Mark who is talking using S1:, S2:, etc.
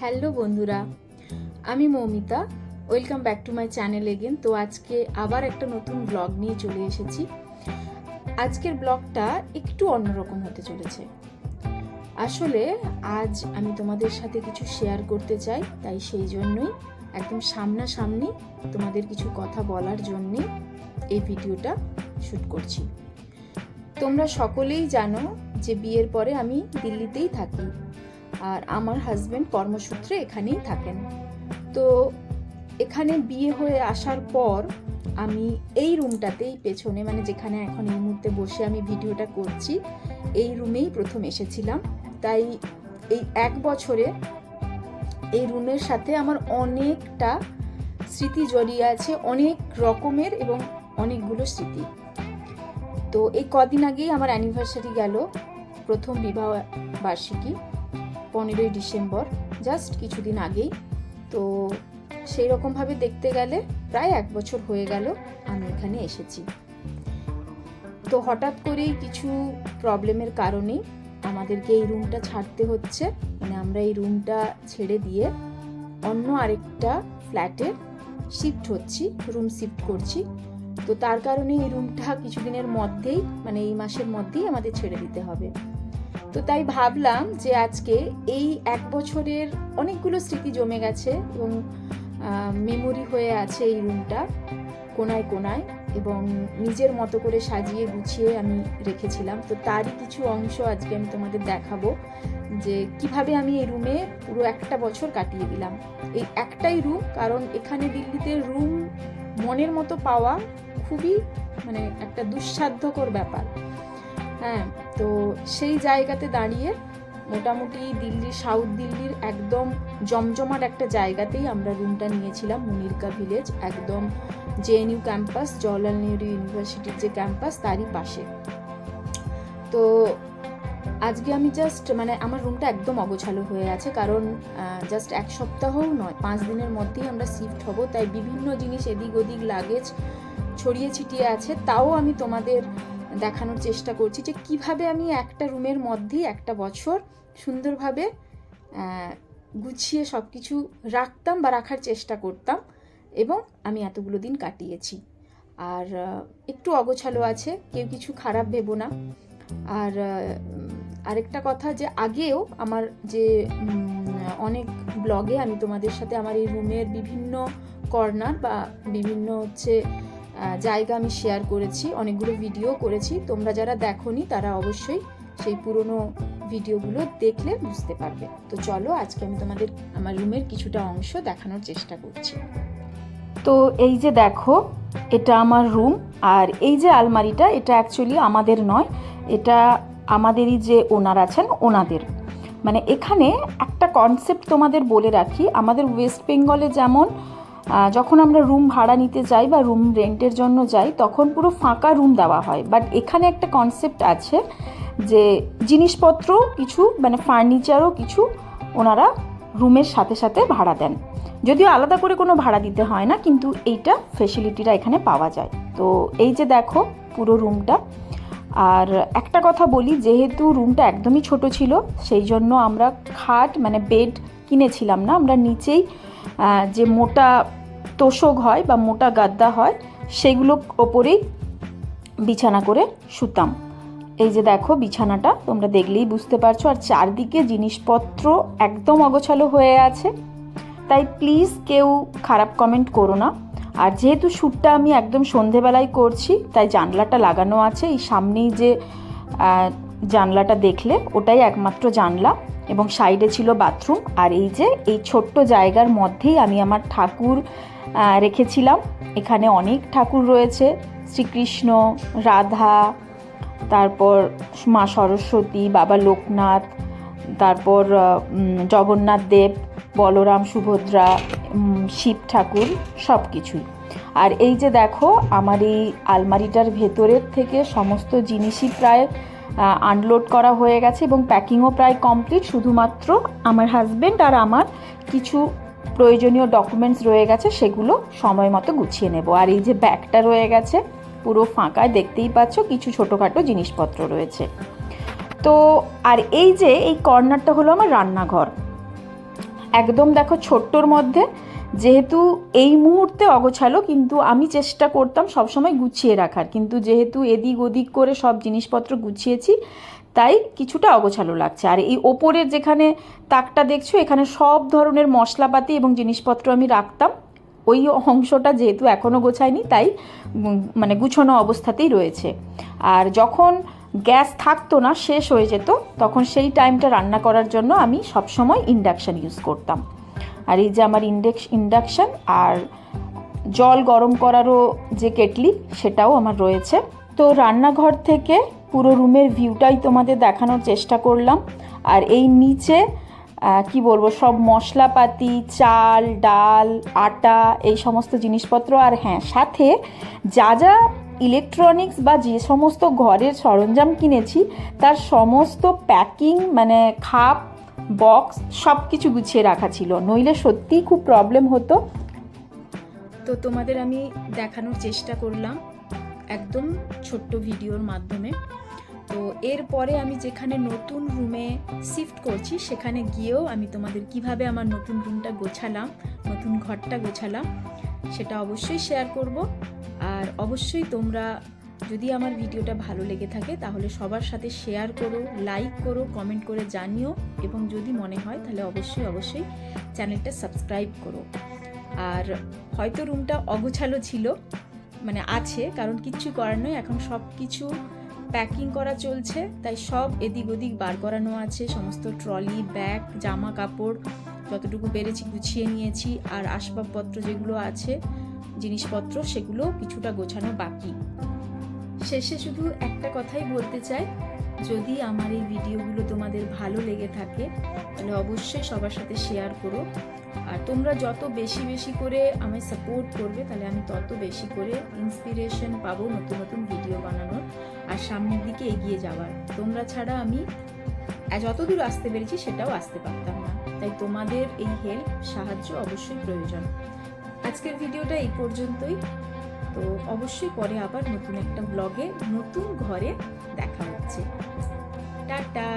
S1: Hello বন্ধুরা, আমি Moumita. Welcome back to my channel again. তো আজকে আবার একটা নতুন ব্লগ নিয়ে চলে এসেছি। আজকের ব্লগটা একটু অন্যরকম হতে চলেছে। আসলে আজ আমি তোমাদের সাথে কিছু শেয়ার করতে চাই, তাই সেই জন্যই একদম সামনাসামনি তোমাদের কিছু কথা বলার জন্যে এই ভিডিওটা শ্যুট করছি। তোমরা সকলেই জানো যে বিয়ের পরে আমি দিল্লিতেই থাকি, আর আমার হাজব্যান্ড কর্মসূত্রে এখানেই থাকেন। তো এখানে বিয়ে হয়ে আসার পর আমি এই রুমটাতেই পেছনে, মানে যেখানে এখন এই মুহূর্তে বসে আমি ভিডিওটা করছি, এই রুমেই প্রথম এসেছিলাম। তাই এই 1 বছরে এই রুমের সাথে আমার অনেকটা স্মৃতি জড়িয়ে আছে, অনেক রকমের এবং অনেকগুলো স্মৃতি। তো এই কদিন আগেই আমার অ্যানিভার্সারি গেল, প্রথম বিবাহ বার্ষিকী 15ই ডিসেম্বর, জাস্ট কিছুদিন আগেই। তো সেই রকমভাবে দেখতে গেলে প্রায় 1 বছর হয়ে গেল আমি এখানে এসেছি। তো হঠাৎ করেই কিছু প্রবলেমের কারণেই আমাদেরকে এই রুমটা ছাড়তে হচ্ছে, মানে আমরা এই রুমটা ছেড়ে দিয়ে অন্য আরেকটা ফ্ল্যাটে শিফট হচ্ছি, রুম শিফট করছি। তো তার কারণে এই রুমটা কিছুদিনের মধ্যেই, মানে এই মাসের মধ্যেই আমাদের ছেড়ে দিতে হবে। তো তাই ভাবলাম যে আজকে এই 1 বছরের অনেকগুলো স্মৃতি জমে গেছে এবং মেমোরি হয়ে আছে এই রুমটা কোনায় কোনায়, এবং নিজের মতো করে সাজিয়ে গুছিয়ে আমি রেখেছিলাম। তো তারই কিছু অংশ আজকে আমি তোমাদের দেখাবো যে কিভাবে আমি এই রুমে পুরো 1টা বছর কাটিয়ে দিলাম। এই একটাই রুম, কারণ এখানে দিল্লিতে রুম মনের মতো পাওয়া খুবই, মানে একটা দুঃসাধ্যকর ব্যাপার। হ্যাঁ, তো সেই জায়গাতে দাঁড়িয়ে মোটামুটি দিল্লির, সাউথ দিল্লির একদম জমজমাট একটা জায়গাতেই আমরা রুমটা নিয়েছিলাম, মুনিরকা ভিলেজ, একদম জেএনইউ ক্যাম্পাস, জওহরলাল নেহরু ইউনিভার্সিটির যে ক্যাম্পাস তারই পাশে। তো আজকে আমি জাস্ট, মানে আমার রুমটা একদম অগোছালো হয়ে আছে, কারণ জাস্ট 1 সপ্তাহও নয়, 5 দিনের মধ্যেই আমরা শিফট হব। তাই বিভিন্ন জিনিস এদিক ওদিক লাগেজ ছড়িয়ে ছিটিয়ে আছে। তাও আমি তোমাদের দেখানোর চেষ্টা করছি যে কিভাবে আমি একটা রুমের মধ্যেই 1টা বছর সুন্দরভাবে গুছিয়ে সব কিছু রাখতাম বা রাখার চেষ্টা করতাম, এবং আমি এতগুলো দিন কাটিয়েছি। আর একটু অগোছালো আছে, কেউ কিছু খারাপ ভেবো না। আর আরেকটা কথা, যে আগেও আমার যে অনেক ব্লগে আমি তোমাদের সাথে আমার এই রুমের বিভিন্ন কর্নার বা বিভিন্ন জায়গা আমি শেয়ার করেছি, অনেকগুলো ভিডিও করেছি। তোমরা যারা দেখোনি তারা অবশ্যই সেই পুরনো ভিডিওগুলো দেখলে বুঝতে পারবে। তো চলো আজকে আমি তোমাদের আমার রুমের কিছুটা অংশ দেখানোর চেষ্টা করছি। তো এই যে দেখো, এটা আমার রুম, আর এই যে আলমারিটা, এটা অ্যাকচুয়ালি আমাদের নয়, এটা আমাদেরই যে ওনার আছেন ওনাদের। মানে এখানে একটা কনসেপ্ট তোমাদের বলে রাখি, আমাদের ওয়েস্ট বেঙ্গলে যেমন যখন আমরা রুম ভাড়া নিতে যাই বা রুম রেন্টের জন্য যাই, তখন পুরো ফাঁকা রুম দেওয়া হয়। বাট এখানে একটা কনসেপ্ট আছে যে জিনিসপত্র কিছু, মানে ফার্নিচারও কিছু ওনারা রুমের সাথে সাথে ভাড়া দেন, যদিও আলাদা করে কোনো ভাড়া দিতে হয় না, কিন্তু এইটা ফেসিলিটিটা এখানে পাওয়া যায়। তো এই যে দেখো পুরো রুমটা। আর একটা কথা বলি, যেহেতু রুমটা একদমই ছোট ছিল, সেই জন্য আমরা খাট, মানে বেড কিনেছিলাম না, আমরা নিচেই যে মোটা তোষক হয় বা মোটা গাদ্দা হয়, সেগুলো ওপরেই বিছানা করে শুতাম। এই যে দেখো বিছানাটা, তোমরা দেখলেই বুঝতে পারছো। আর চারদিকে জিনিসপত্র একদম অগোছালো হয়ে আছে, তাই প্লিজ কেউ খারাপ কমেন্ট করো না। আর যেহেতু শ্যুটটা আমি একদম সন্ধেবেলায় করছি, তাই জানলাটা লাগানো আছে। এই সামনেই যে জানলাটা দেখলে, ওটাই একমাত্র জানলা, এবং সাইডে ছিল বাথরুম। আর এই যে এই ছোট্ট জায়গার মধ্যেই আমি আমার ঠাকুর রেখেছিলাম। এখানে অনেক ঠাকুর রয়েছে, শ্রীকৃষ্ণ, রাধা, তারপর মা সরস্বতী, বাবা লোকনাথ, তারপর জগন্নাথ দেব, বলরাম, সুভদ্রা, শিব ঠাকুর, সব কিছুই। আর এই যে দেখো, আমার এই আলমারিটার ভেতরের থেকে সমস্ত জিনিসই প্রায় আনলোড করা হয়ে গেছে এবং প্যাকিংও প্রায় কমপ্লিট। শুধুমাত্র আমার হাজব্যান্ড আর আমার কিছু প্রয়োজনীয় ডকুমেন্টস রয়ে গেছে, সেগুলো সময় মতো গুছিয়ে নেব। আর এই যে ব্যাগটা রয়ে গেছে পুরো ফাঁকা, দেখতেই পাচ্ছ, কিছু ছোটোখাটো জিনিসপত্র রয়েছে। তো আর এই যে এই কর্নারটা হলো আমার রান্নাঘর। একদম দেখো ছোট্টর মধ্যে, যেহেতু এই মুহূর্তে অগোছালো, কিন্তু আমি চেষ্টা করতাম সবসময় গুছিয়ে রাখার, কিন্তু যেহেতু এদিক ওদিক করে সব জিনিসপত্র গুছিয়েছি তাই কিছুটা অগোছালো লাগছে। আর এই ওপরের যেখানে তাকটা দেখছো, এখানে সব ধরনের মশলাপাতি এবং জিনিসপত্র আমি রাখতাম, ওই অংশটা যেহেতু এখনও গোছায়নি তাই মানে গুছানো অবস্থাতেই রয়েছে। আর যখন গ্যাস থাকতো না, শেষ হয়ে যেত, তখন সেই টাইমটা রান্না করার জন্য আমি সবসময় ইন্ডাকশান ইউজ করতাম। আর এই যে আমার ইন্ডাকশান, আর জল গরম করারও যে কেটলি সেটাও আমার রয়েছে। তো রান্নাঘর থেকে পুরো রুমের ভিউটাই তোমাদের দেখানোর চেষ্টা করলাম। আর এই নিচে কি বলবো, সব মশলাপাতি, চাল ডাল আটা, এই সমস্ত জিনিসপত্র। আর হ্যাঁ, সাথে যা যা ইলেকট্রনিক্স বা যে সমস্ত ঘরের সরঞ্জাম কিনেছি তার সমস্ত প্যাকিং, মানে খাপ বক্স সব কিছু গুছিয়ে রাখা ছিল, নইলে সত্যিই খুব প্রবলেম হতো। তো তোমাদের আমি দেখানোর চেষ্টা করলাম একদম ছোট্ট ভিডিওর মাধ্যমে। তো এরপরে আমি যেখানে নতুন রুমে শিফট করছি সেখানে গিয়েও আমি তোমাদের কিভাবে আমার নতুন রুমটা গোছালাম, নতুন ঘরটা গোছালাম, সেটা অবশ্যই শেয়ার করব। আর অবশ্যই তোমরা যদি আমার ভিডিওটা ভালো লেগে থাকে তাহলে সবার সাথে শেয়ার করো, লাইক করো, কমেন্ট করে জানিও, এবং যদি মনে হয় তাহলে অবশ্যই চ্যানেলটা সাবস্ক্রাইব করো। আর হয়তো রুমটা অগোছালো ছিল, মানে আছে, কারণ কিচ্ছু করার নয়, এখন সব কিছু প্যাকিং করা চলছে, তাই সব এদিক ওদিক বার করানো আছে, সমস্ত ট্রলি ব্যাগ জামা কাপড় যতটুকু পেরেছি গুছিয়ে নিয়েছি। আর আসবাবপত্র যেগুলো আছে জিনিসপত্র, সেগুলো কিছুটা গোছানো বাকি। শেষে শুধু একটা কথাই বলতে চাই, যদি আমার এই ভিডিওগুলো তোমাদের ভালো লেগে থাকে তাহলে অবশ্যই সবার সাথে শেয়ার করো। আর তোমরা যত বেশি করে আমায় সাপোর্ট করবে তাহলে আমি তত বেশি করে ইন্সপিরেশন পাবো নতুন নতুন ভিডিও বানানোর আর সামনের দিকে এগিয়ে যাওয়ার। তোমরা ছাড়া আমি যতদূর আসতে পেরেছি সেটাও আসতে পারতাম না, তাই তোমাদের এই হেল্প, সাহায্য অবশ্যই প্রয়োজন। আজকের ভিডিওটা এই পর্যন্তই। তো অবশ্যই পরে আবার নতুন একটা ব্লগে নতুন ঘরে দেখা হচ্ছে। টাটা।